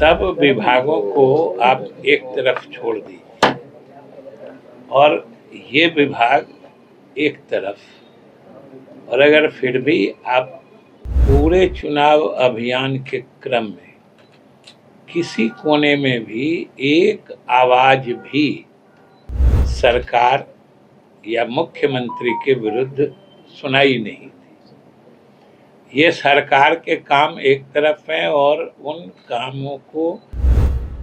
सब विभागों को आप एक तरफ छोड़ दीजिए और ये विभाग एक तरफ, और अगर फिर भी आप पूरे चुनाव अभियान के क्रम में किसी कोने में भी एक आवाज भी सरकार या मुख्यमंत्री के विरुद्ध सुनाई नहीं दी। ये सरकार के काम एक तरफ हैं और उन कामों को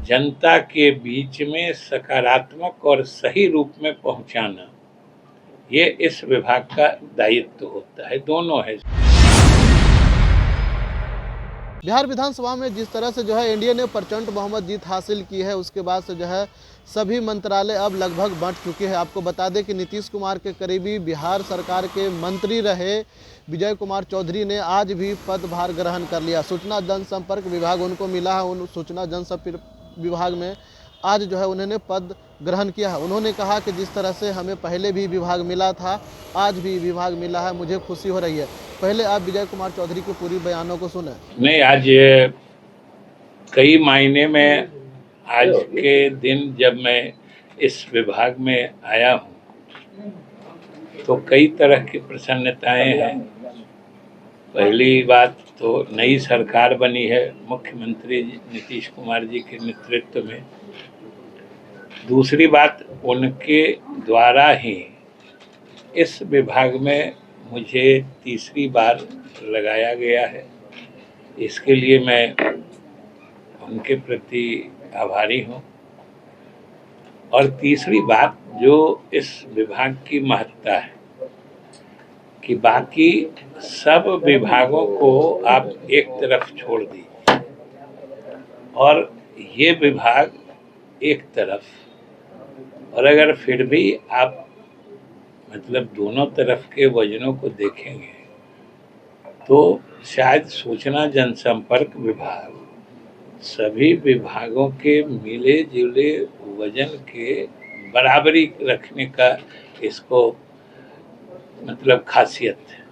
जनता के बीच में सकारात्मक और सही रूप में पहुंचाना, ये इस विभाग का दायित्व होता है। दोनों है। बिहार विधानसभा में जिस तरह से जो है एनडीए ने प्रचंड बहुमत जीत हासिल की है, उसके बाद से जो है सभी मंत्रालय अब लगभग बंट चुके हैं। आपको बता दें कि नीतीश कुमार के करीबी बिहार सरकार के मंत्री रहे विजय कुमार चौधरी ने आज भी पदभार ग्रहण कर लिया। सूचना जनसंपर्क विभाग उनको मिला है। उन सूचना जनसंपर्क विभाग में आज जो है उन्होंने पद ग्रहण किया है। उन्होंने कहा कि जिस तरह से हमें पहले भी विभाग मिला था, आज भी विभाग मिला है, मुझे खुशी हो रही है। पहले आप विजय कुमार चौधरी के पूरी बयानों को सुने। नहीं, आज कई मायने में आज के दिन जब मैं इस विभाग में आया हूँ तो कई तरह की प्रसन्नताएं हैं। पहली बात तो नई सरकार बनी है मुख्यमंत्री नीतीश कुमार जी के नेतृत्व में। दूसरी बात, उनके द्वारा ही इस विभाग में मुझे तीसरी बार लगाया गया है। इसके लिए मैं उनके प्रति आभारी हूँ। और तीसरी बात, जो इस विभाग की महत्ता है कि बाकी सब विभागों को आप एक तरफ छोड़ दीजिए और ये विभाग एक तरफ, और अगर फिर भी आप मतलब दोनों तरफ के वजनों को देखेंगे तो शायद सूचना जनसंपर्क विभाग सभी विभागों के मिले जुले वजन के बराबरी रखने का इसको मतलब खासियत है।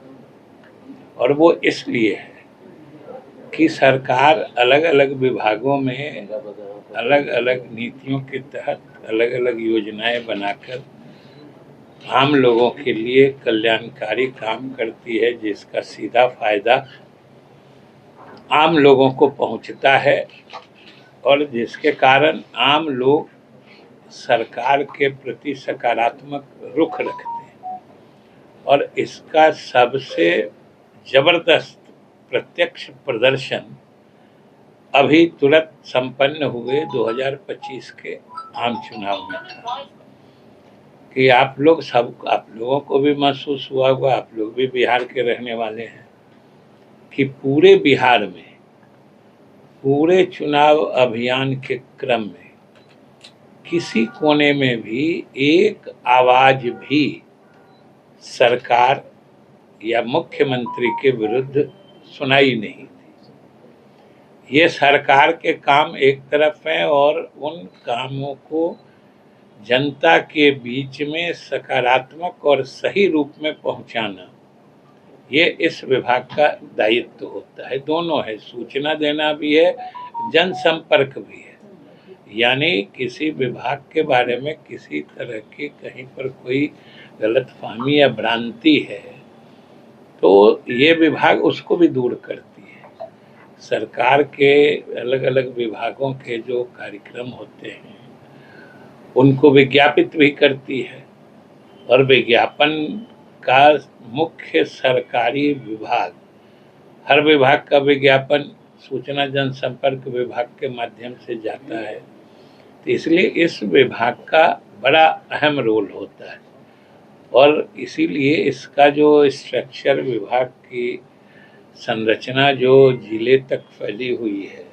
और वो इसलिए है कि सरकार अलग अलग विभागों में अलग अलग नीतियों के तहत अलग अलग योजनाएं बनाकर आम लोगों के लिए कल्याणकारी काम करती है, जिसका सीधा फायदा आम लोगों को पहुंचता है और जिसके कारण आम लोग सरकार के प्रति सकारात्मक रुख रखते हैं। और इसका सबसे जबरदस्त प्रत्यक्ष प्रदर्शन अभी तुरंत संपन्न हुए 2025 के आम चुनाव में था कि आप लोगों को भी महसूस हुआ होगा, आप लोग भी बिहार के रहने वाले हैं, कि पूरे बिहार में पूरे चुनाव अभियान के क्रम में किसी कोने में भी एक आवाज भी सरकार या मुख्यमंत्री के विरुद्ध सुनाई नहीं दी। ये सरकार के काम एक तरफ हैं और उन कामों को जनता के बीच में सकारात्मक और सही रूप में पहुंचाना, ये इस विभाग का दायित्व होता है। दोनों है, सूचना देना भी है, जनसंपर्क भी है। यानी किसी विभाग के बारे में किसी तरह की कहीं पर कोई गलतफहमी या भ्रांति है तो ये विभाग उसको भी दूर करती है। सरकार के अलग अलग विभागों के जो कार्यक्रम होते हैं उनको विज्ञापित भी करती है और विज्ञापन का मुख्य सरकारी विभाग, हर विभाग का विज्ञापन सूचना जनसंपर्क विभाग के माध्यम से जाता है। तो इसलिए इस विभाग का बड़ा अहम रोल होता है और इसीलिए इसका जो स्ट्रक्चर, विभाग की संरचना जो जिले तक फैली हुई है,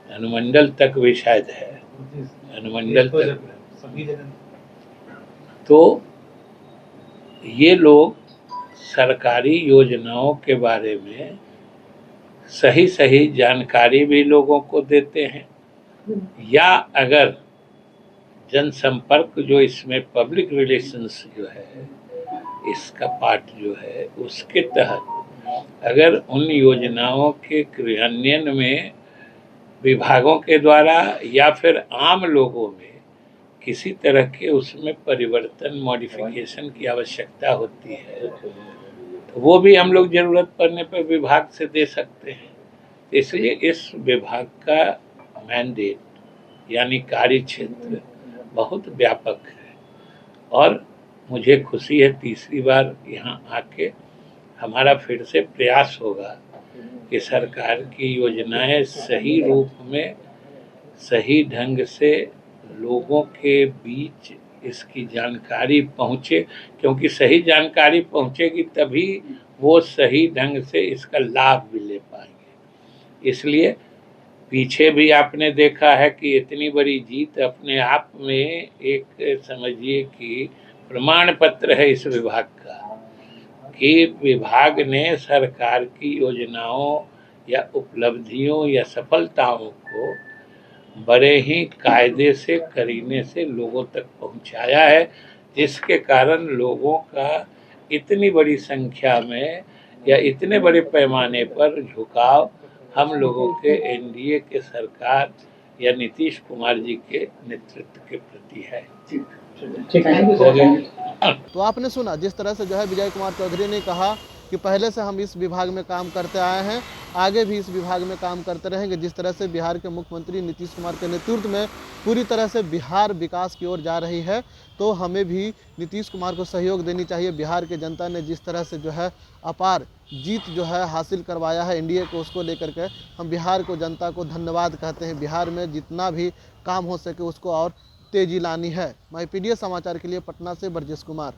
अनुमंडल तक भी शायद है, अनुमंडल तक, तो ये लोग सरकारी योजनाओं के बारे में सही सही जानकारी भी लोगों को देते हैं, या अगर जनसंपर्क जो इसमें पब्लिक रिलेशंस जो है इसका पार्ट जो है, उसके तहत अगर उन योजनाओं के क्रियान्वयन में विभागों के द्वारा या फिर आम लोगों में किसी तरह के उसमें परिवर्तन मॉडिफिकेशन की आवश्यकता होती है तो वो भी हम लोग जरूरत पड़ने पर विभाग से दे सकते हैं। इसलिए इस विभाग का मैंडेट यानी कार्य क्षेत्र बहुत व्यापक है और मुझे खुशी है तीसरी बार यहाँ आके हमारा फिर से प्रयास होगा कि सरकार की योजनाएं सही रूप में सही ढंग से लोगों के बीच इसकी जानकारी पहुँचे, क्योंकि सही जानकारी पहुँचेगी तभी वो सही ढंग से इसका लाभ भी ले पाएंगे। इसलिए पीछे भी आपने देखा है कि इतनी बड़ी जीत अपने आप में एक समझिए कि प्रमाण पत्र है इस विभाग का कि विभाग ने सरकार की योजनाओं या उपलब्धियों या सफलताओं को बड़े ही कायदे से करीने से लोगों तक पहुंचाया है, जिसके कारण लोगों का इतनी बड़ी संख्या में या इतने बड़े पैमाने पर झुकाव हम लोगों के एनडीए के सरकार या नीतीश कुमार जी के नेतृत्व के प्रति है। तो आपने सुना जिस तरह से जो है विजय कुमार चौधरी ने कहा कि पहले से हम इस विभाग में काम करते आए हैं, आगे भी इस विभाग में काम करते रहेंगे। जिस तरह से बिहार के मुख्यमंत्री नीतीश कुमार के नेतृत्व में पूरी तरह से बिहार विकास की ओर जा रही है, तो हमें भी नीतीश कुमार को सहयोग देनी चाहिए। बिहार की जनता ने जिस तरह से जो है अपार जीत जो है हासिल करवाया है एनडीए को, उसको लेकर के हम बिहार को जनता को धन्यवाद कहते हैं। बिहार में जितना भी काम हो सके उसको और तेजी लानी है। मैं पीडीएस समाचार के लिए पटना से बरजेश कुमार।